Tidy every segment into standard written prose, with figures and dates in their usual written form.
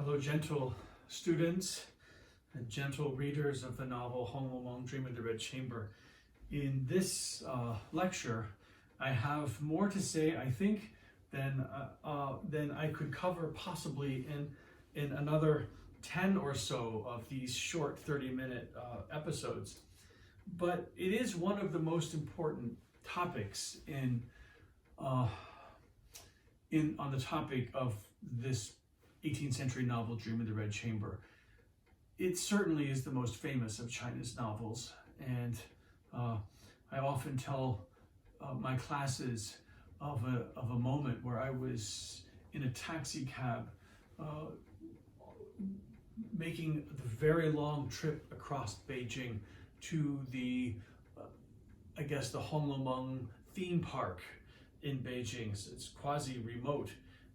Hello, gentle students and gentle readers of the novel Hongloumeng, Dream of the Red Chamber. In this lecture, I have more to say, I think, than I could cover possibly in another 10 or so of these short 30-minute episodes. But it is one of the most important topics on the topic of this 18th century novel, Dream of the Red Chamber. It certainly is the most famous of China's novels, and I often tell my classes of a moment where I was in a taxi cab making the very long trip across Beijing to the Hongloumeng theme park in Beijing. It's quasi-remote,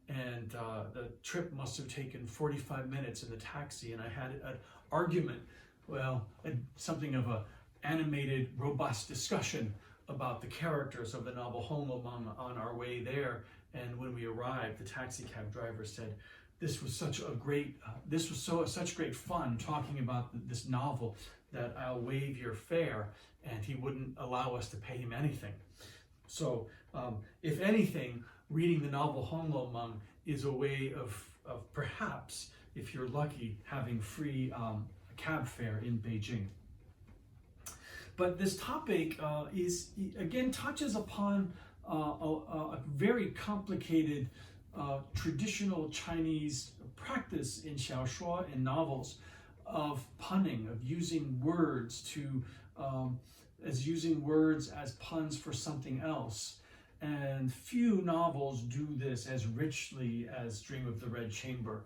and the trip must have taken 45 minutes in the taxi, and I had an argument, something of a animated, robust discussion about the characters of the novel Hongloumeng on our way there. And when we arrived, the taxi cab driver said, "This was such great fun talking about this novel that I'll waive your fare," and he wouldn't allow us to pay him anything. So, if anything, reading the novel Hongloumeng is a way of perhaps, if you're lucky, having free cab fare in Beijing. But this topic touches upon a very complicated traditional Chinese practice in xiaoshuo, in novels, of punning, of using words as puns for something else. And few novels do this as richly as Dream of the Red Chamber.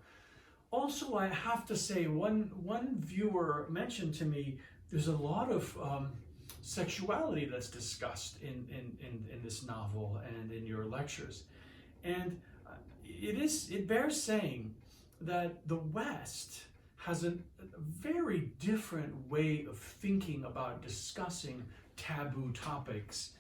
Also, I have to say, one viewer mentioned to me there's a lot of sexuality that's discussed in this novel and in your lectures. And it bears saying that the West has a very different way of thinking about discussing taboo topics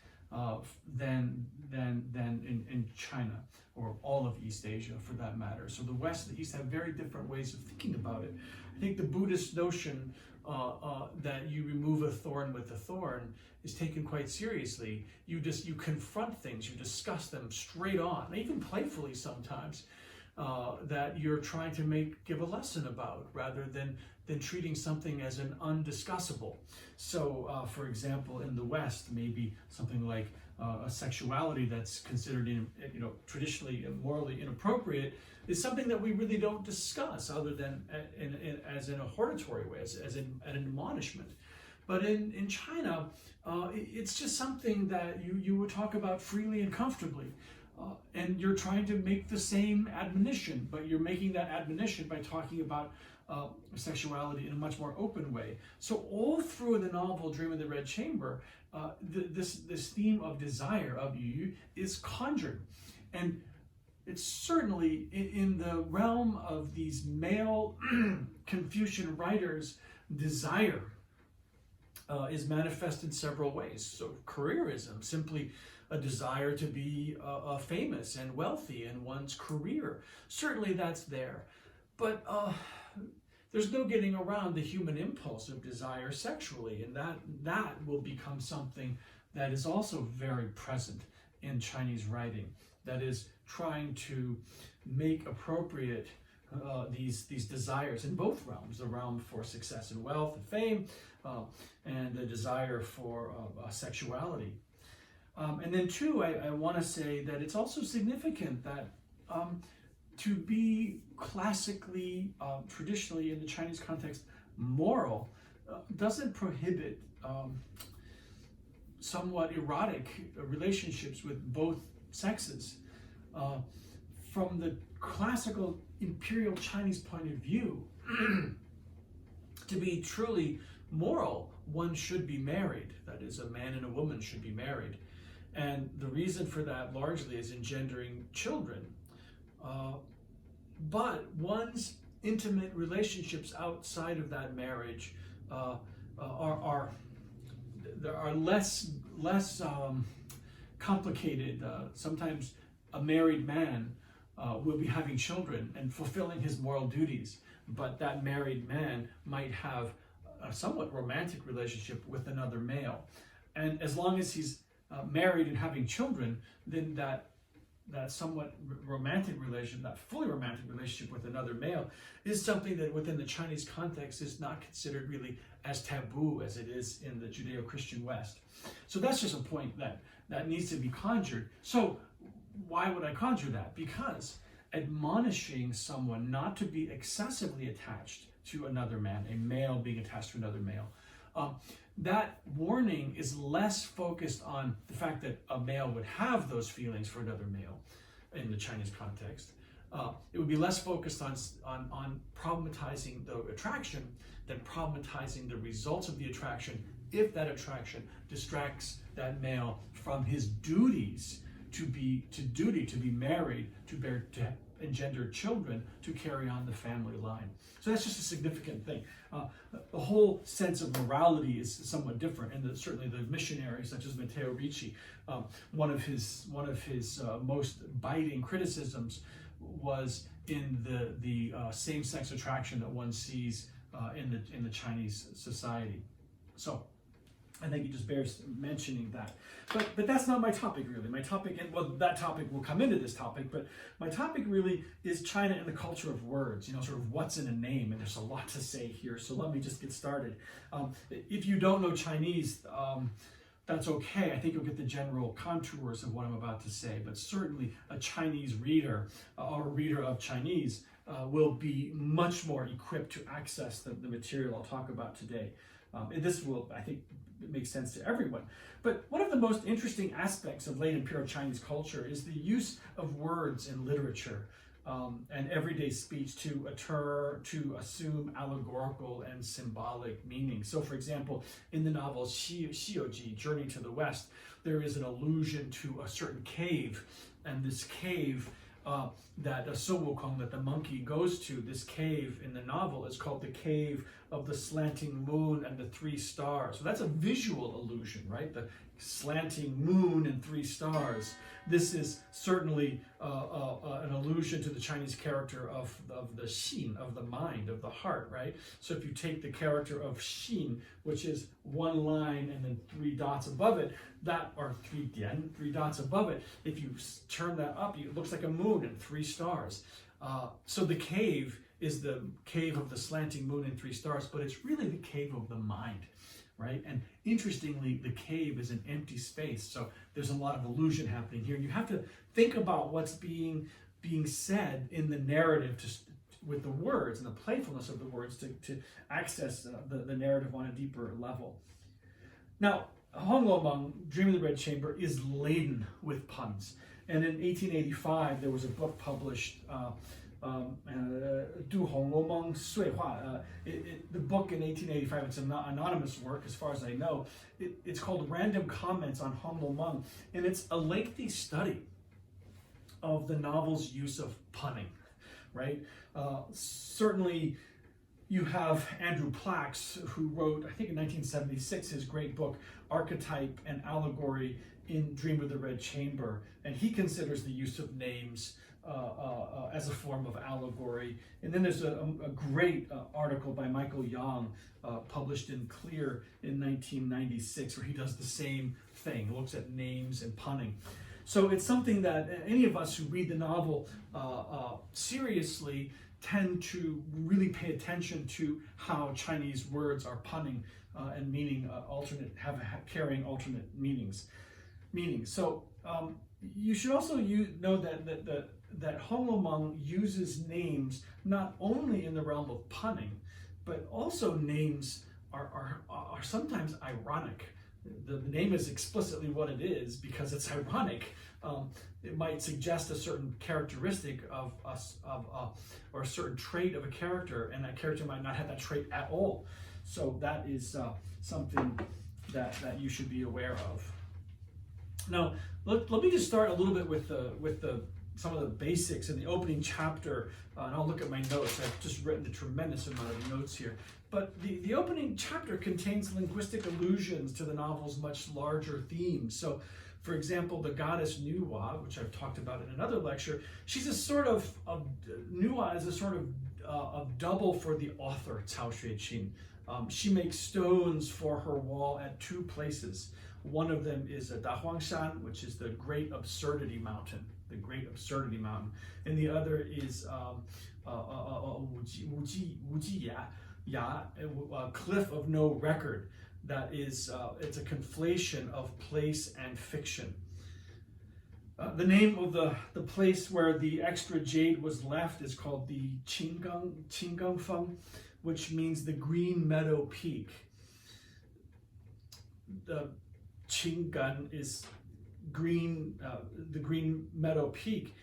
than in China, or all of East Asia for that matter. So the West and the East have very different ways of thinking about it. I think the Buddhist notion that you remove a thorn with a thorn is taken quite seriously. You confront things, you discuss them straight on, even playfully sometimes, that you're trying to give a lesson about, rather than treating something as an undiscussable. So, for example, in the West, maybe something like a sexuality that's considered, traditionally and morally inappropriate is something that we really don't discuss, other than as in a hortatory way, as an admonishment. But in China, it's just something that you would talk about freely and comfortably. And you're trying to make the same admonition, but you're making that admonition by talking about sexuality in a much more open way. So all through the novel Dream of the Red Chamber, this theme of desire, of yu, is conjured. And it's certainly in the realm of these male Confucian writers, desire is manifested several ways. So careerism, simply a desire to be famous and wealthy in one's career. Certainly that's there. But there's no getting around the human impulse of desire sexually, and that will become something that is also very present in Chinese writing, that is trying to make appropriate these desires in both realms, the realm for success and wealth and fame, and the desire for sexuality. And then two, I want to say that it's also significant that to be classically, traditionally in the Chinese context, moral, doesn't prohibit somewhat erotic relationships with both sexes. From the classical imperial Chinese point of view, to be truly moral, one should be married. That is, a man and a woman should be married. And the reason for that largely is engendering children. But one's intimate relationships outside of that marriage are less complicated. Sometimes a married man will be having children and fulfilling his moral duties, but that married man might have a somewhat romantic relationship with another male. And as long as he's married and having children, then that somewhat romantic relation, that fully romantic relationship with another male, is something that within the Chinese context is not considered really as taboo as it is in the Judeo-Christian West. So that's just a point that needs to be conjured. So why would I conjure that? Because admonishing someone not to be excessively attached to another man, a male being attached to another male, that warning is less focused on the fact that a male would have those feelings for another male in the Chinese context. It would be less focused on problematizing the attraction than problematizing the results of the attraction if that attraction distracts that male from his duties to be married, to engender children, to carry on the family line. So that's just a significant thing. The whole sense of morality is somewhat different, and certainly the missionaries such as Matteo Ricci, one of his most biting criticisms was in the same-sex attraction that one sees in the Chinese society. So I think it just bears mentioning that. But that's not my topic really. My topic, and well, that topic will come into this topic, but my topic really is China and the culture of words, sort of what's in a name, and there's a lot to say here, so let me just get started. If you don't know Chinese, that's okay. I think you'll get the general contours of what I'm about to say, but certainly a Chinese reader or a reader of Chinese will be much more equipped to access the material I'll talk about today. And this will, I think, make sense to everyone. But one of the most interesting aspects of late imperial Chinese culture is the use of words in literature and everyday speech to assume allegorical and symbolic meaning. So, for example, in the novel Xiyouji, Journey to the West, there is an allusion to a certain cave, and this cave that Sun Wukong, that the monkey goes to, this cave in the novel is called the Cave of the Slanting Moon and the Three Stars. So that's a visual illusion, right? The slanting moon and three stars. This is certainly an allusion to the Chinese character of the Xin, of the mind, of the heart, right? So if you take the character of Xin, which is one line and then three dots above it, three dots above it, if you turn that up, it looks like a moon and three stars. So the cave is the cave of the slanting moon and three stars, but it's really the cave of the mind, right? And interestingly, the cave is an empty space, so there's a lot of illusion happening here. And you have to think about what's being said in the narrative with the words and the playfulness of the words to access the narrative on a deeper level. Now, Hongloumeng, Dream of the Red Chamber, is laden with puns. And in 1885, there was a book published, Du Hongloumeng Sui Hua. The book in 1885, it's an anonymous work as far as I know. It's called Random Comments on Hongloumeng, and it's a lengthy study of the novel's use of punning, right? Certainly, you have Andrew Plax, who wrote, I think in 1976, his great book, Archetype and Allegory in Dream of the Red Chamber, and he considers the use of names as a form of allegory. And then there's a great article by Michael Yang, published in Clear in 1996, where he does the same thing, looks at names and punning. So it's something that any of us who read the novel seriously tend to really pay attention to how Chinese words are punning and meaning carrying alternate meanings. So you should also know that Hongloumeng uses names not only in the realm of punning, but also names are sometimes ironic. The name is explicitly what it is because it's ironic. It might suggest a certain characteristic of or a certain trait of a character, and that character might not have that trait at all. So that is something that you should be aware of. Now, let me just start a little bit with some of the basics in the opening chapter, and I'll look at my notes. I've just written a tremendous amount of notes here. But the opening chapter contains linguistic allusions to the novel's much larger themes. So, For example, the goddess Nuwa, which I've talked about in another lecture, she's a sort of Nuwa is a sort of double for the author Cao Xueqin. She makes stones for her wall at 2 places. One of them is a Dahuangshan, which is the Great Absurdity Mountain, and the other is a cliff of no record. That is, it's a conflation of place and fiction. The name of the place where the extra jade was left is called the Qinggang Feng, which means the Green Meadow Peak. The Qinggan is green, the Green Meadow Peak.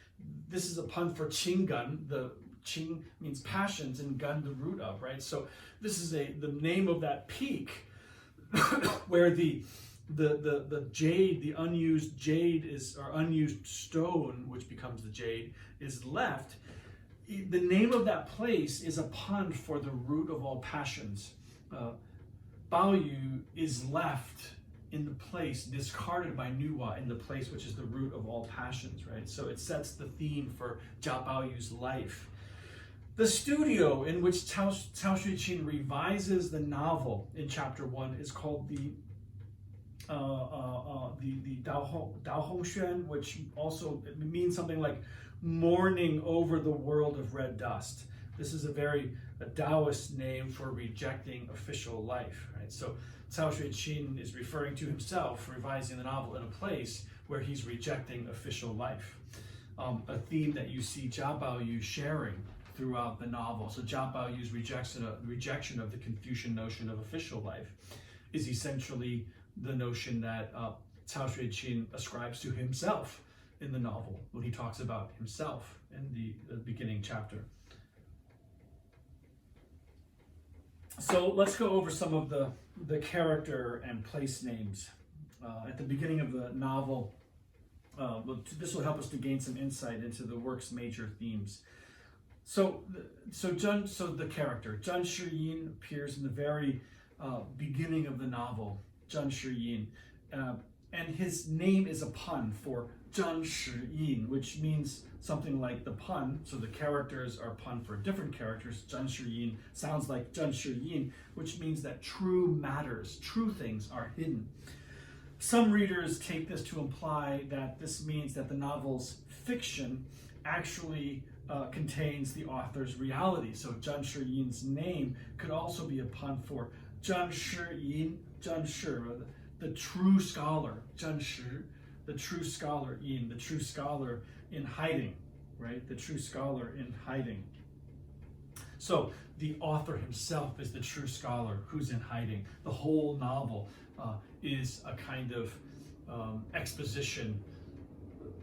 This is a pun for Qinggan. The Qing means passions and gun the root of, right? So this is the name of that peak where the jade, the unused jade or unused stone, which becomes the jade, is left. The name of that place is a pun for the root of all passions. Baoyu is left in the place, discarded by Nuwa, in the place which is the root of all passions, right? So it sets the theme for Jia Baoyu's life. The studio in which Cao Xueqin revises the novel in chapter 1 is called the Daohongxuan, which also means something like mourning over the world of red dust. This is a Taoist name for rejecting official life, right? So Cao Xueqin is referring to himself, revising the novel in a place where he's rejecting official life. A theme that you see Jia Baoyu sharing throughout the novel. So Jia Baoyu's rejection of the Confucian notion of official life is essentially the notion that Cao Xueqin ascribes to himself in the novel when he talks about himself in the beginning chapter. So let's go over some of the character and place names. At the beginning of the novel, this will help us to gain some insight into the work's major themes. So the character, Zhan Shiyin, appears in the very beginning of the novel, Zhan Shiyin, and his name is a pun for Zhan Shiyin, which means something like the pun. So the characters are pun for different characters. Zhan Shiyin sounds like Zhan Shiyin, which means that true matters, true things are hidden. Some readers take this to imply that this means that the novel's fiction actually contains the author's reality. So Zhan Shiyin's name could also be a pun for Zhan Shiyin, Zhan Shi, the true scholar, Zhan Shi, the true scholar, Yin, the true scholar in hiding, right? The true scholar in hiding. So the author himself is the true scholar who's in hiding. The whole novel is a kind of exposition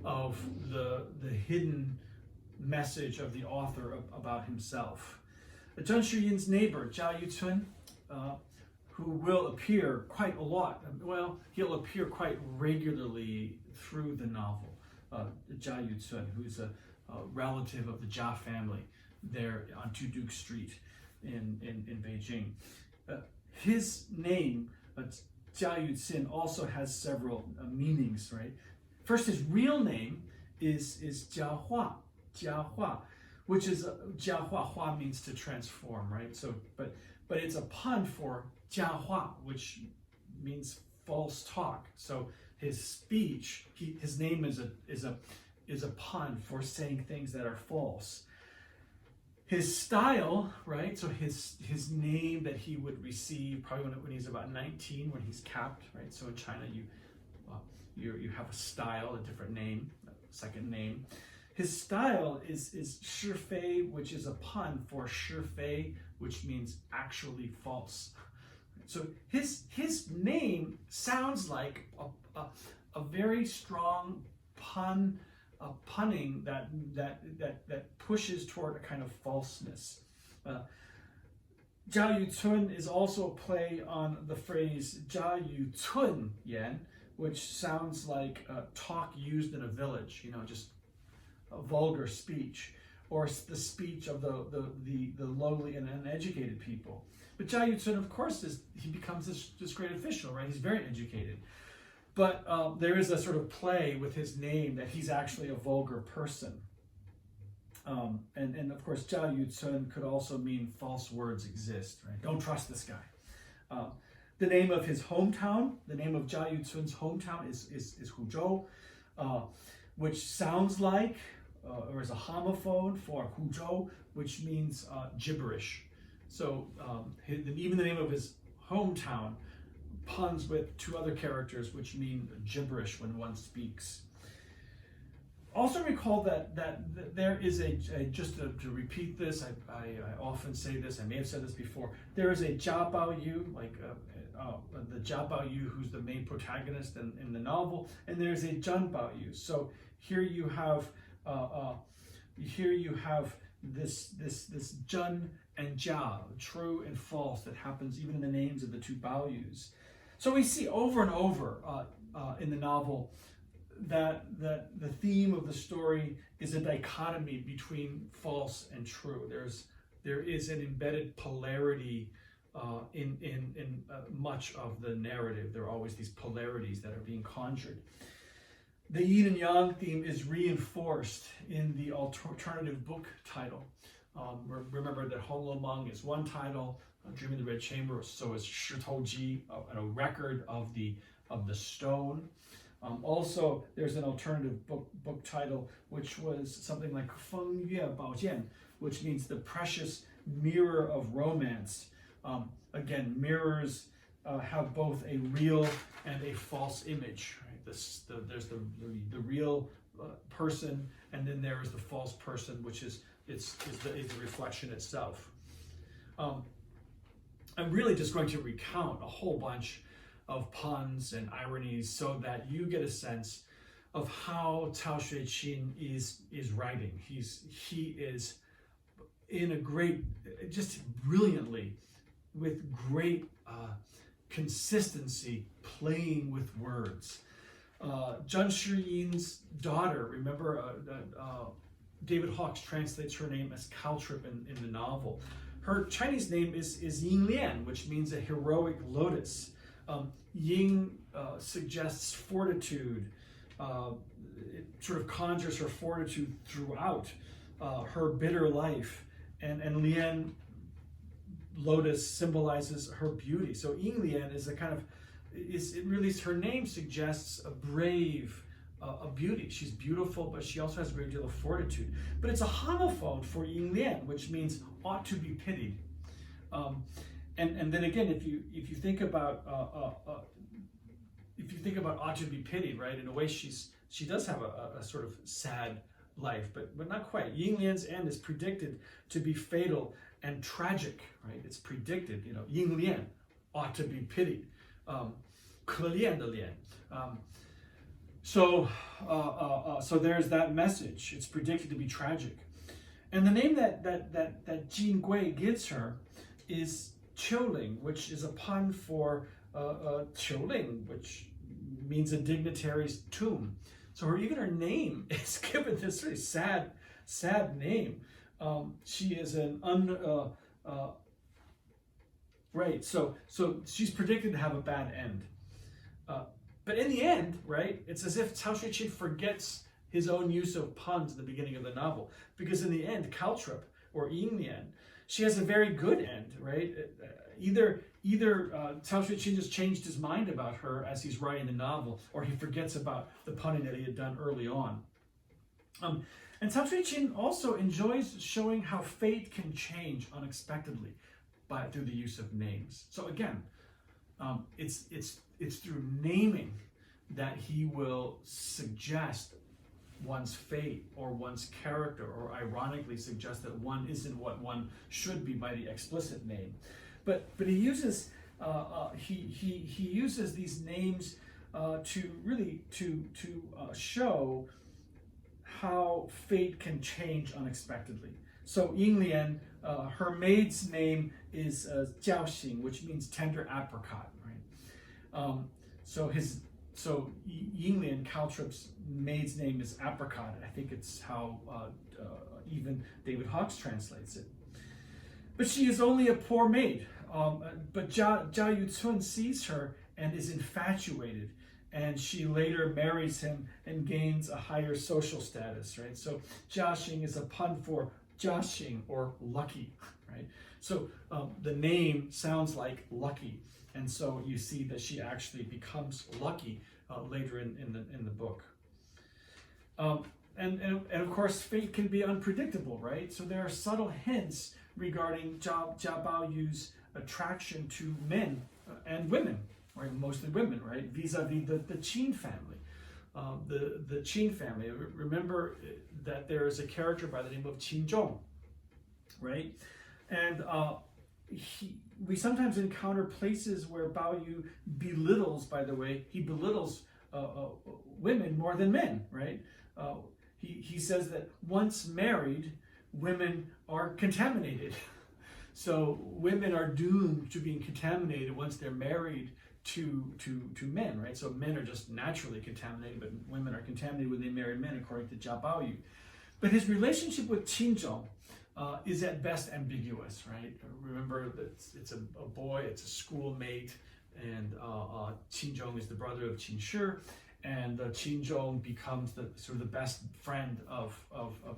of the hidden message of the author about himself. Zhan Shiyin's neighbor, Jia Yucun, who will appear quite a lot. Well, he'll appear quite regularly through the novel. Jia Yucun, who's a relative of the Jia family there on Tuduk Street in Beijing. His name, Jia Yucun, also has several meanings, right? First, his real name is Jia Hua, which is Jia Hua means to transform, right? So, but it's a pun for Jia Hua, which means false talk. So his speech, his name is a pun for saying things that are false. His style, right? So his name that he would receive probably when he's about 19, when he's capped, right? So in China, you have a style, a different name, a second name. His style is shi fei, which is a pun for shi fei, which means actually false. So his name sounds like a very strong punning that pushes toward a kind of falseness. Jia Yucun is also a play on the phrase Jia Yucun Yan, which sounds like talk used in a village, just a vulgar speech, or the speech of the lowly and uneducated people. But Jia Yucun, of course, he becomes this great official, right? He's very educated. But there is a sort of play with his name that he's actually a vulgar person. And of course, Jia Yu Cun could also mean false words exist, right? Don't trust this guy. The name of his hometown, the name of Jia Yu Cun's hometown is Huzhou, which sounds like, or is a homophone for Huzhou, which means gibberish. So even the name of his hometown puns with two other characters which mean gibberish when one speaks. Also recall that there is just to repeat this, I often say this, I may have said this before, there is a Jia Bao Yu, like the Jia Bao Yu who's the main protagonist in the novel, and there's a Zhen Bao Yu. So here you have this Zhen and Jia, true and false, that happens even in the names of the two Bao Yus. So we see over and over in the novel that the theme of the story is a dichotomy between false and true. There is an embedded polarity in much of the narrative. There are always these polarities that are being conjured. The yin and yang theme is reinforced in the alternative book title. Remember that Hongloumeng is one title, Dreaming the Red Chamber, so is Shitouji, a record of the stone. Also, there's an alternative book title, which was something like Feng Yue Baojian, which means the precious mirror of romance. Again, mirrors have both a real and a false image. Right? There's the real person, and then there is the false person, which is the reflection itself. I'm really just going to recount a whole bunch of puns and ironies so that you get a sense of how Cao Xueqin is writing. He is in a great, just brilliantly, with great consistency, playing with words. Zhang Shiyin's daughter, remember, David Hawkes translates her name as Caltrip in the novel. Her Chinese name is Ying Lian, which means a heroic lotus. Ying suggests fortitude. It sort of conjures her fortitude throughout her bitter life. And Lian, lotus, symbolizes her beauty. So Ying Lian is a kind of, her name suggests a brave, a beauty. She's beautiful, but she also has a great deal of fortitude. But it's a homophone for Ying Lian, which means ought to be pitied. And then again, if you think about ought to be pitied, right? In a way, she does have a sort of sad life, but not quite. Ying Lian's end is predicted to be fatal and tragic, right? It's predicted. Ying Lian ought to be pitied. 可怜的怜. So there's that message. It's predicted to be tragic. And the name that Jin Gui gives her is Qiuling, which is a pun for Qiuling, which means a dignitary's tomb. So even her name is given this really sad name. She is an right. So she's predicted to have a bad end. But in the end, right, it's as if Cao Xueqin forgets his own use of puns at the beginning of the novel, because in the end, Caltrip, or Ying Lian, she has a very good end, right? Either Cao Xueqin just changed his mind about her as he's writing the novel, or he forgets about the punning that he had done early on. And Cao Xueqin also enjoys showing how fate can change unexpectedly through the use of names. So again, it's through naming that he will suggest one's fate or one's character, or ironically suggest that one isn't what one should be by the explicit name. But he uses he uses these names to show how fate can change unexpectedly. So Ying Lian, her maid's name is Jiaoxing, which means tender apricot, right? So Ying Lian, Caltrip's maid's name is apricot. I think it's how even David Hawkes translates it. But she is only a poor maid. But Jia Yu Cun sees her and is infatuated. and she later marries him and gains a higher social status, right? So Jiaxing is a pun for Jiaxing, or lucky, right? So the name sounds like lucky, and so you see that she actually becomes lucky later in the book. And of course, fate can be unpredictable, right? So there are subtle hints regarding Jia Baoyu's attraction to men and women, right? Mostly women, right? Vis-a-vis the Qin family. The Qin family. Remember that there is a character by the name of Qin Zhong, right? And we sometimes encounter places where Baoyu belittles, by the way, he belittles women more than men, right? He says that once married, women are contaminated. So women are doomed to being contaminated once they're married to men, right? So men are just naturally contaminated, but women are contaminated when they marry men, according to Jia Baoyu. But his relationship with Qin Zhong is at best ambiguous, right? Remember that it's a boy, it's a schoolmate, and Qin Zhong is the brother of Qin Shi, and Qin Zhong becomes the sort of the best friend of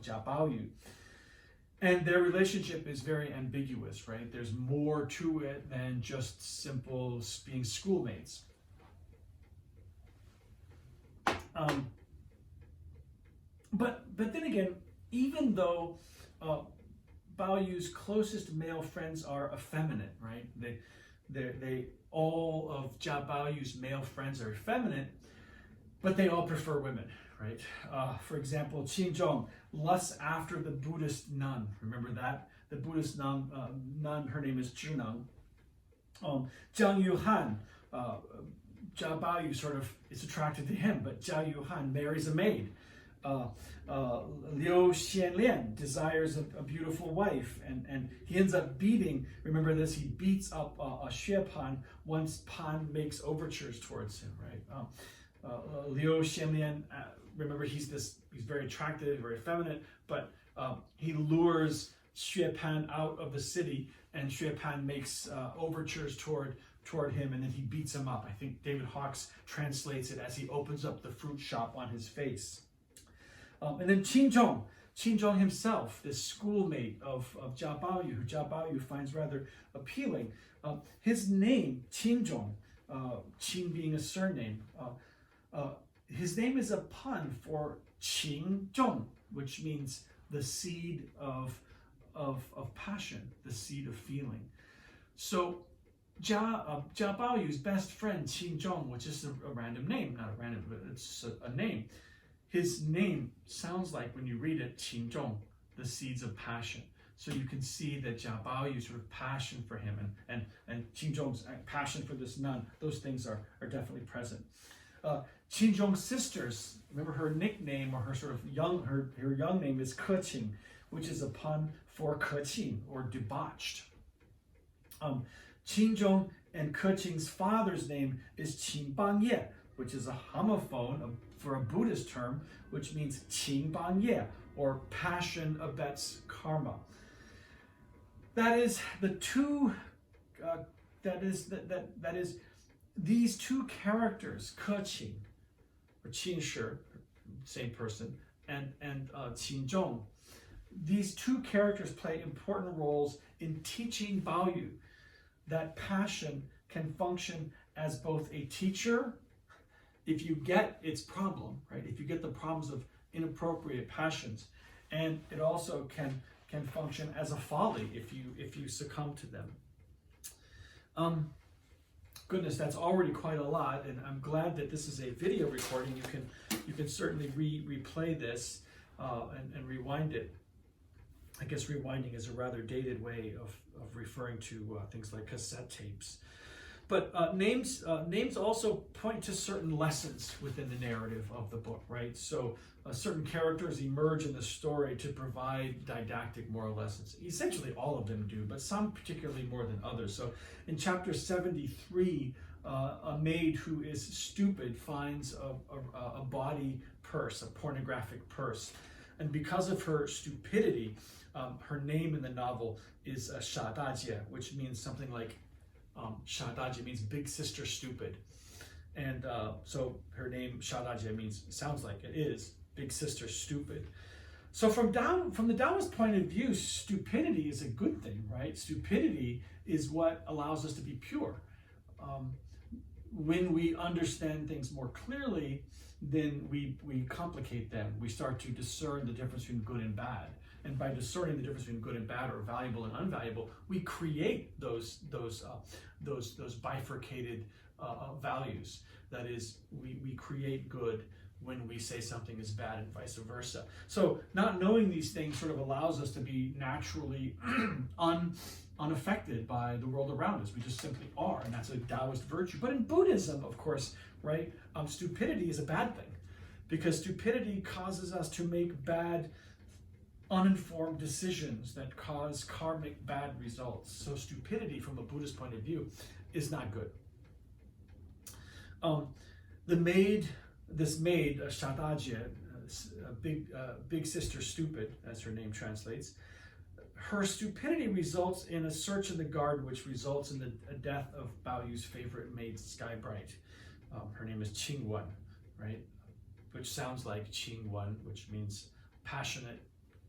Jia Baoyu. And their relationship is very ambiguous, right? There's more to it than just simple being schoolmates. But then again, even though Baoyu's closest male friends are effeminate, right? They all of Jia Baoyu's male friends are effeminate, but they all prefer women, right? For example, Qin Zhong lusts after the Buddhist nun. Remember that? The Buddhist nun, her name is Zhineng. Jiang Yuhan, Jia Baoyu sort of is attracted to him, but Jia Yuhan marries a maid. Liu Xianlian desires a beautiful wife, and he ends up beating, remember this, he beats up Xue Pan once Pan makes overtures towards him, right? Liu Xianlian, remember he's very attractive, very feminine, but he lures Xue Pan out of the city, and Xue Pan makes overtures toward him, and then he beats him up. I think David Hawkes translates it as he opens up the fruit shop on his face. And then Qin Zhong himself, this schoolmate of Jia Baoyu, who Jia Baoyu finds rather appealing. His name, Qin Zhong, Qin being a surname, his name is a pun for Qing Zhong, which means the seed of passion, the seed of feeling. So Jia Baoyu's best friend, Qin Zhong, which is a random name, not a random, but it's a name. His name sounds like, when you read it, Qin Zhong, the seeds of passion. So you can see that Jia Baoyu's sort of passion for him and Qin Zhong's passion for this nun, those things are definitely present. Qin Zhong's sisters, remember her nickname, or her sort of her young name is Keqing, which is a pun for Keqing, or debauched. Qin Zhong and Keqing's father's name is Qin Bangye, which is a homophone for a Buddhist term, which means Qin Bangye, or passion abets karma. That is the two. That is these two characters, Keqing, or Qin Shi, same person, and Qin Zhong. These two characters play important roles in teaching Baoyu that passion can function as both a teacher, if you get its problem, right? If you get the problems of inappropriate passions, and it also can function as a folly if you succumb to them. Goodness, that's already quite a lot, and I'm glad that this is a video recording. You can certainly replay this and rewind it. I guess rewinding is a rather dated way of referring to things like cassette tapes. But names also point to certain lessons within the narrative of the book, right? So certain characters emerge in the story to provide didactic moral lessons. Essentially all of them do, but some particularly more than others. So in chapter 73, a maid who is stupid finds a body purse, a pornographic purse. And because of her stupidity, her name in the novel is Shadajie, which means something like Shadaji means big sister stupid. And so her name Shadaje sounds like it is big sister stupid. So from the Taoist point of view, stupidity is a good thing, right? Stupidity is what allows us to be pure. When we understand things more clearly, then we complicate them. We start to discern the difference between good and bad. And by discerning the difference between good and bad, or valuable and unvaluable, we create those bifurcated values. That is, we create good when we say something is bad, and vice versa. So not knowing these things sort of allows us to be naturally unaffected by the world around us. We just simply are, and that's a Taoist virtue. But in Buddhism, of course, right, stupidity is a bad thing, because stupidity causes us to make bad, uninformed decisions that cause karmic bad results. So stupidity, from a Buddhist point of view, is not good. This maid, Shadaje, big sister stupid, as her name translates, her stupidity results in a search in the garden, which results in the death of Bao Yu's favorite maid, Skybright. Her name is Qingwen, right? Which sounds like Qingwen, which means passionate,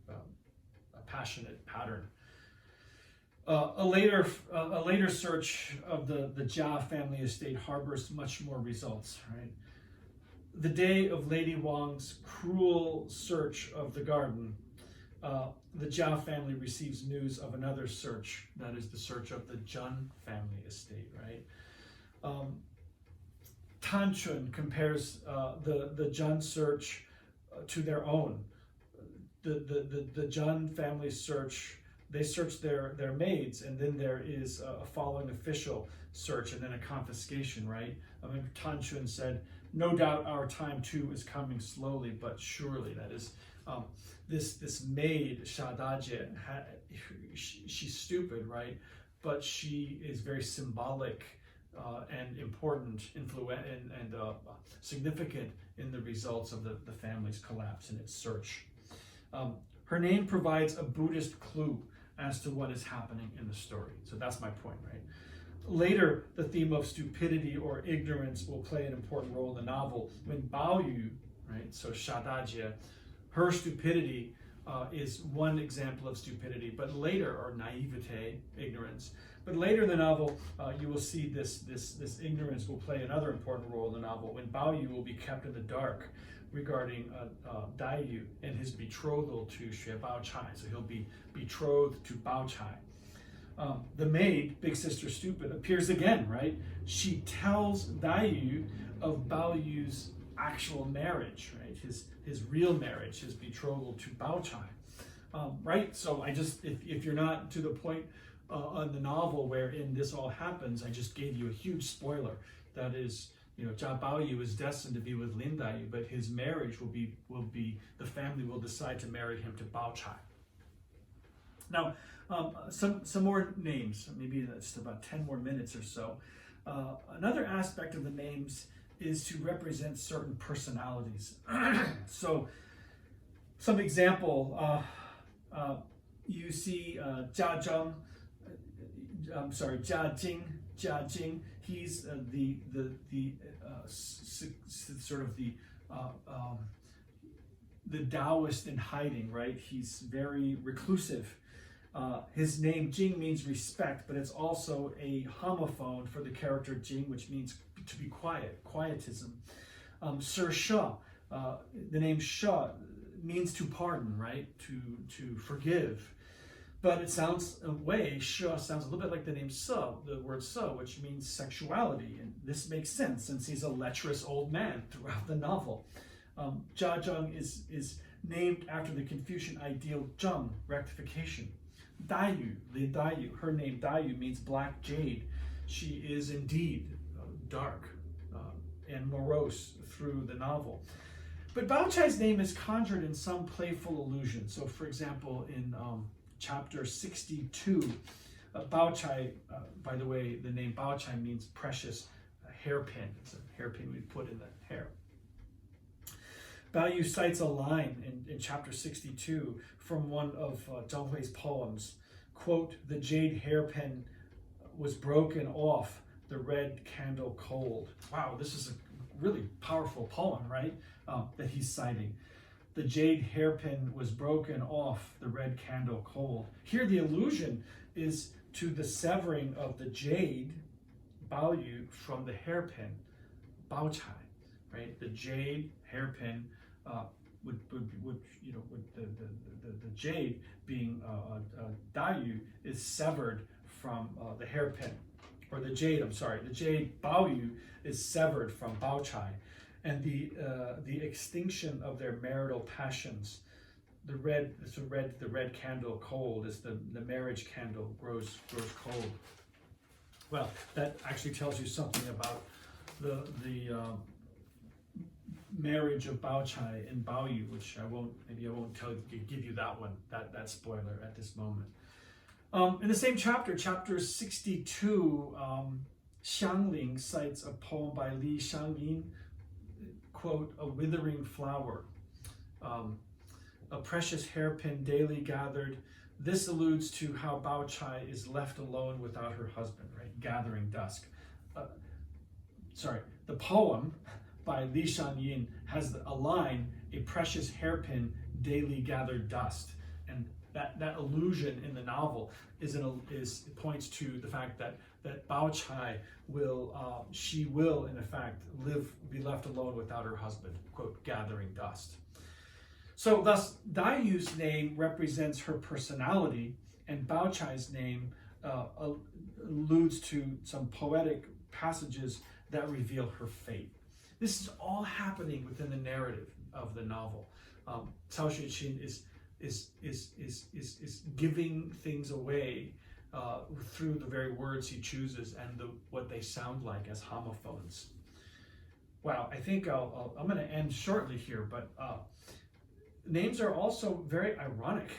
a passionate pattern. A later search of the Jia family estate harbors much more results, right? The day of Lady Wang's cruel search of the garden, the Jia family receives news of another search, that is the search of the Jun family estate, right? Tan Chun compares the Jun search to their own. The Jun family search, they search their maids, and then there is a following official search, and then a confiscation, right? I mean, Tan Chun said, "No doubt our time too is coming slowly but surely." That is, this maid, Shadaje, she's stupid, right? But she is very symbolic and important, influential, and significant in the results of the family's collapse and its search. Her name provides a Buddhist clue as to what is happening in the story. So that's my point, right? Later, the theme of stupidity or ignorance will play an important role in the novel when Bao Yu, right, so Shadaje, her stupidity is one example of stupidity, but later, or naivete, ignorance. But later in the novel, you will see this ignorance will play another important role in the novel when Bao Yu will be kept in the dark regarding Dai Yu and his betrothal to Xue Bao Chai. So he'll be betrothed to Bao Chai. The maid, big sister stupid, appears again, right? She tells Dai Yu of Bao Yu's actual marriage, right? His real marriage, his betrothal to Bao Chai, right? So if you're not to the point on the novel wherein this all happens, I just gave you a huge spoiler. That is, Jia Bao Yu is destined to be with Lin Dai Yu, but his marriage will be the family will decide to marry him to Bao Chai. Now, some more names, maybe that's about 10 more minutes or so. Another aspect of the names is to represent certain personalities. So, some example, you see Jia Zheng, Jia Jing. He's the Taoist in hiding, right? He's very reclusive. His name Jing means respect, but it's also a homophone for the character Jing, which means to be quiet, quietism. Sir Sha, the name Sha means to pardon, right? To forgive. But it sounds Sha sounds a little bit like the name Se, the word Se, which means sexuality. And this makes sense since he's a lecherous old man throughout the novel. Jia Zheng is named after the Confucian ideal Zheng, rectification. Dai Yu, Lin Dai Yu, her name Dai Yu means black jade. She is indeed dark and morose through the novel. But Bao Chai's name is conjured in some playful allusion. So, for example, in chapter 62, Bao Chai, by the way, the name Bao Chai means precious hairpin. It's a hairpin we put in the hair. Bao Yu cites a line in chapter 62 from one of Zhang Hui's poems. Quote, "The jade hairpin was broken off. the red candle cold. Wow, this is a really powerful poem, right? That he's citing. The jade hairpin was broken off the red candle cold. Here the allusion is to the severing of the jade, Baoyu, from the hairpin, Bao Chai, right? The jade hairpin would the jade being Dayu is severed from the hairpin, or the jade Baoyu is severed from Bao Chai, and the extinction of their marital passions. The red candle cold is the marriage candle grows cold. Well, that actually tells you something about the marriage of Bao Chai and Baoyu, which I won't give you that one, that spoiler at this moment. In the same chapter, chapter 62, Xiangling cites a poem by Li Shangyin, quote, "A withering flower, a precious hairpin daily gathered." This alludes to how Bao Chai is left alone without her husband, right? Gathering dusk. The poem by Li Shangyin has a line, "A precious hairpin daily gathered dust." And that allusion in the novel points to the fact that Bao Chai will in effect be left alone without her husband, quote, "gathering dust." So thus, Dayu's name represents her personality, and Bao Chai's name alludes to some poetic passages that reveal her fate. This is all happening within the narrative of the novel. Cao Xueqin is giving things away through the very words he chooses and what they sound like as homophones. Wow, I think I'm going to end shortly here, but names are also very ironic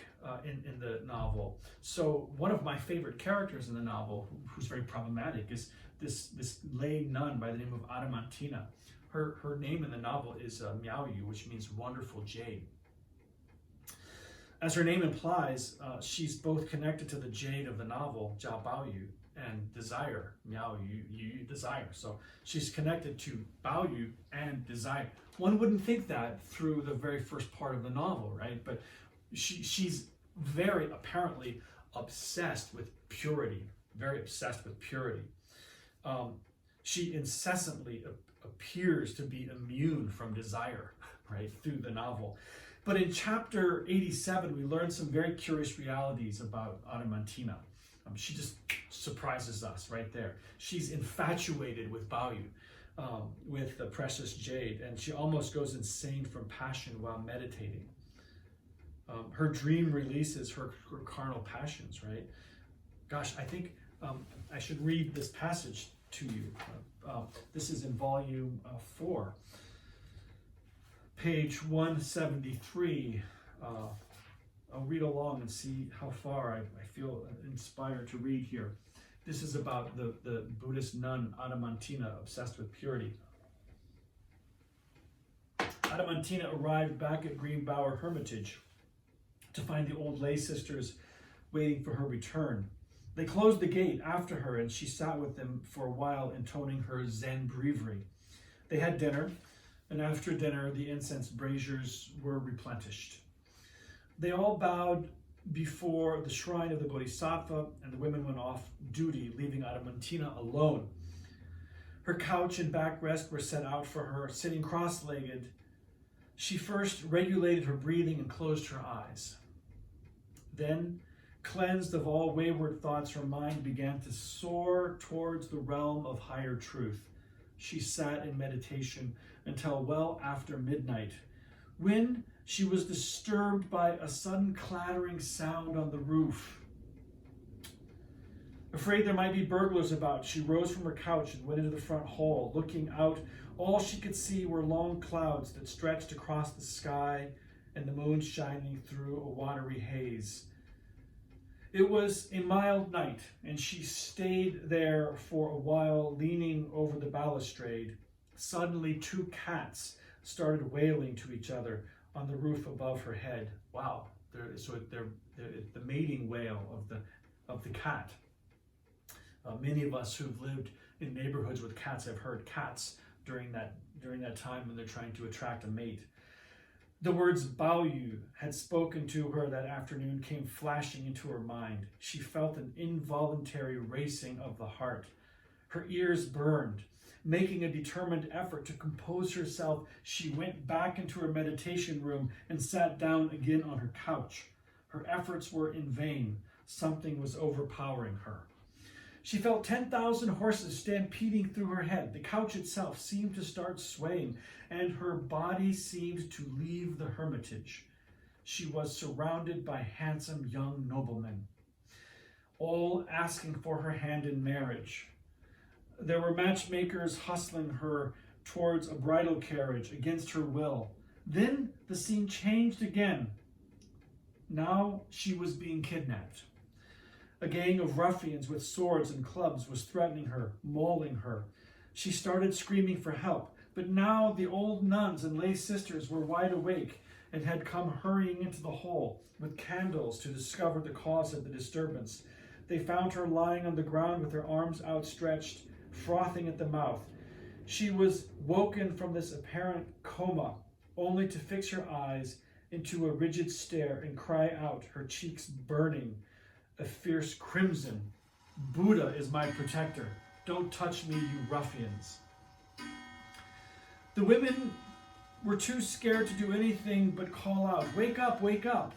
in the novel. So one of my favorite characters in the novel, who's very problematic, is this lay nun by the name of Adamantina. Her name in the novel is Miaoyu, which means wonderful jade. As her name implies, she's both connected to the jade of the novel, Jia Baoyu, and desire, Miaoyu, desire. So she's connected to Baoyu and desire. One wouldn't think that through the very first part of the novel, right? But she's very apparently obsessed with purity, very obsessed with purity. She incessantly appears to be immune from desire, right, through the novel. But in chapter 87, we learn some very curious realities about Adamantina. She just surprises us right there. She's infatuated with Baoyu, with the precious jade, and she almost goes insane from passion while meditating. Her dream releases her carnal passions, right? Gosh, I think I should read this passage to you. This is in volume 4. Page 173. I'll read along and see how far I feel inspired to read here. This is about the Buddhist nun Adamantina, obsessed with purity. Adamantina arrived back at Greenbower Hermitage to find the old lay sisters waiting for her return. They closed the gate after her, and she sat with them for a while, intoning her Zen breviary. They had dinner, and after dinner, the incense braziers were replenished. They all bowed before the shrine of the Bodhisattva, and the women went off duty, leaving Adamantina alone. Her couch and backrest were set out for her. Sitting cross-legged, she first regulated her breathing and closed her eyes. Then, cleansed of all wayward thoughts, her mind began to soar towards the realm of higher truth. She sat in meditation until well after midnight, when she was disturbed by a sudden clattering sound on the roof. Afraid there might be burglars about, she rose from her couch and went into the front hall. Looking out, all she could see were long clouds that stretched across the sky and the moon shining through a watery haze. It was a mild night, and she stayed there for a while, leaning over the balustrade. Suddenly, 2 cats started wailing to each other on the roof above her head. Wow! They're the mating wail of the cat. Many of us who've lived in neighborhoods with cats have heard cats during that time when they're trying to attract a mate. The words Baoyu had spoken to her that afternoon came flashing into her mind. She felt an involuntary racing of the heart. Her ears burned. Making a determined effort to compose herself, she went back into her meditation room and sat down again on her couch. Her efforts were in vain. Something was overpowering her. She felt 10,000 horses stampeding through her head. The couch itself seemed to start swaying, and her body seemed to leave the hermitage. She was surrounded by handsome young noblemen, all asking for her hand in marriage. There were matchmakers hustling her towards a bridal carriage against her will. Then the scene changed again. Now she was being kidnapped. A gang of ruffians with swords and clubs was threatening her, mauling her. She started screaming for help, but now the old nuns and lay sisters were wide awake and had come hurrying into the hall with candles to discover the cause of the disturbance. They found her lying on the ground with her arms outstretched, frothing at the mouth. She was woken from this apparent coma, only to fix her eyes into a rigid stare and cry out, her cheeks burning a fierce crimson, "Buddha is my protector. Don't touch me, you ruffians." The women were too scared to do anything but call out, "Wake up, wake up.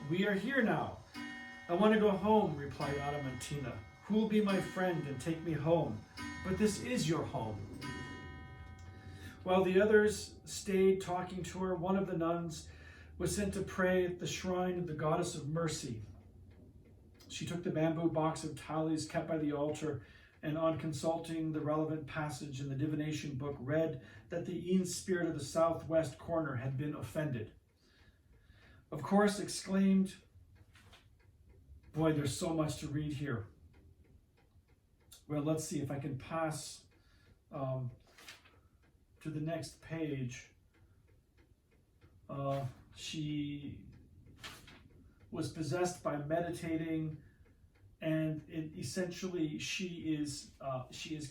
We are here now." "I want to go home," replied Adamantina. "Who will be my friend and take me home? But this is your home." While the others stayed talking to her, one of the nuns was sent to pray at the shrine of the goddess of mercy. She took the bamboo box of tallies kept by the altar, and on consulting the relevant passage in the divination book, read that the Yin spirit of the southwest corner had been offended. Of course, exclaimed, "Boy, there's so much to read here." Well, let's see if I can pass to the next page. She was possessed by meditating, and essentially she is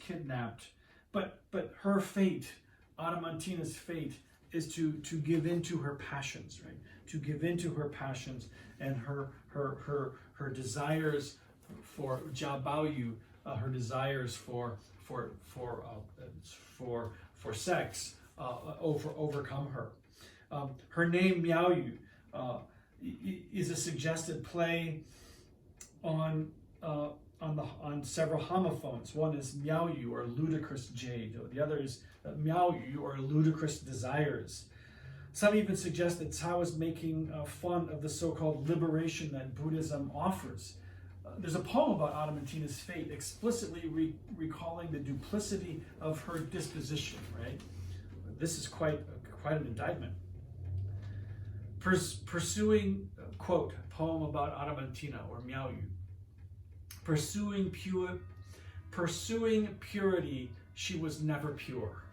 kidnapped. But her fate, Adamantina's fate, is to give in to her passions, right? To give in to her passions and her desires for Jiabaoyu, her desires for sex overcome her. Her name Miaoyu is a suggested play on several homophones. One is Miaoyu, or ludicrous jade. The other is Miaoyu, or ludicrous desires. Some even suggest that Cao is making fun of the so-called liberation that Buddhism offers. There's a poem about Adamantina's fate explicitly recalling the duplicity of her disposition, right? This is quite an indictment. Pursuing, quote, poem about Adamantina, or Miaoyu. Pursuing purity, she was never pure.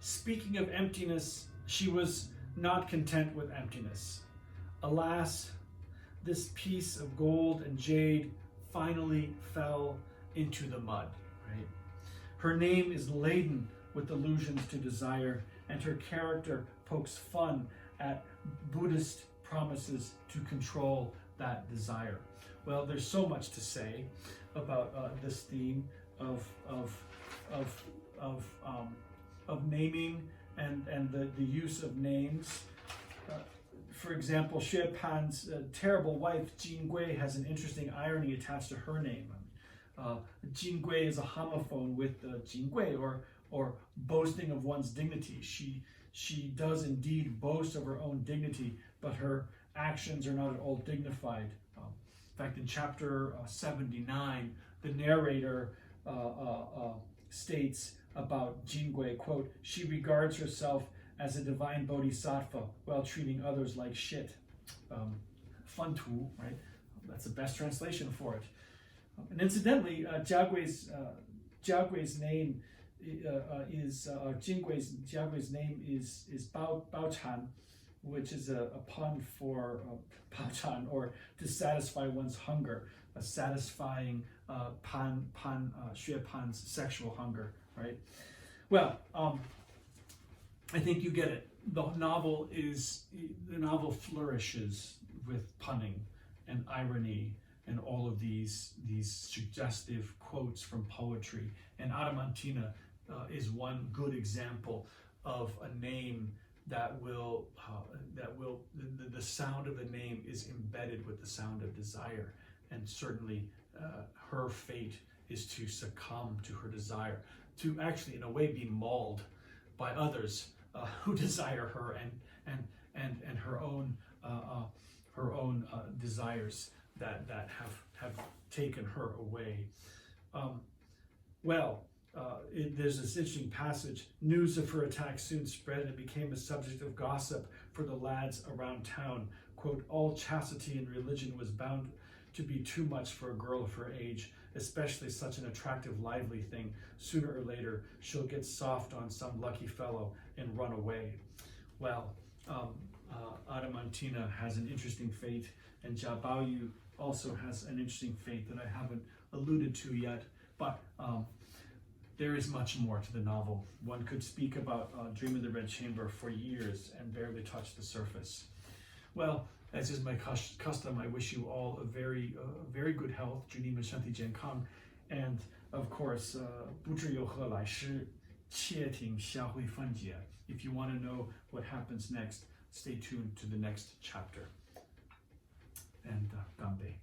Speaking of emptiness, she was not content with emptiness. Alas, this piece of gold and jade finally fell into the mud, right? Her name is laden with allusions to desire, and her character pokes fun at Buddhist promises to control that desire. Well, there's so much to say about this theme of naming and the use of names. For example, Xue Pan's terrible wife, Jin Gui, has an interesting irony attached to her name. Jin Gui is a homophone with Jin Gui, or boasting of one's dignity. She does indeed boast of her own dignity, but her actions are not at all dignified. In fact, in chapter 79, the narrator states about Jin Gui, quote, "She regards herself as a divine bodhisattva while treating others like shit." Fun tool, right? That's the best translation for it. And incidentally, Jiagui's name Jiagui's name is Baochan, which is a pun for Baochan, or to satisfy one's hunger. satisfying Xue Pan's sexual hunger, right? Well, I think you get it. The novel flourishes with punning and irony and all of these suggestive quotes from poetry. And Adamantina is one good example of a name that the sound of the name is embedded with the sound of desire, and certainly her fate is to succumb to her desire, to actually in a way be mauled by others who desire her and her own desires that have taken her away. There's this interesting passage. News of her attack soon spread and became a subject of gossip for the lads around town. Quote, all chastity and religion was bound to be too much for a girl of her age, especially such an attractive, lively thing. Sooner or later, she'll get soft on some lucky fellow and run away. Well, Adamantina has an interesting fate, and Jia Baoyu also has an interesting fate that I haven't alluded to yet, but there is much more to the novel. One could speak about Dream of the Red Chamber for years and barely touch the surface. Well, as is my custom, I wish you all a very good health, 祝你们身体健康, and of course, 不知有何来世，且听下回分解. If you want to know what happens next, stay tuned to the next chapter. And 干杯.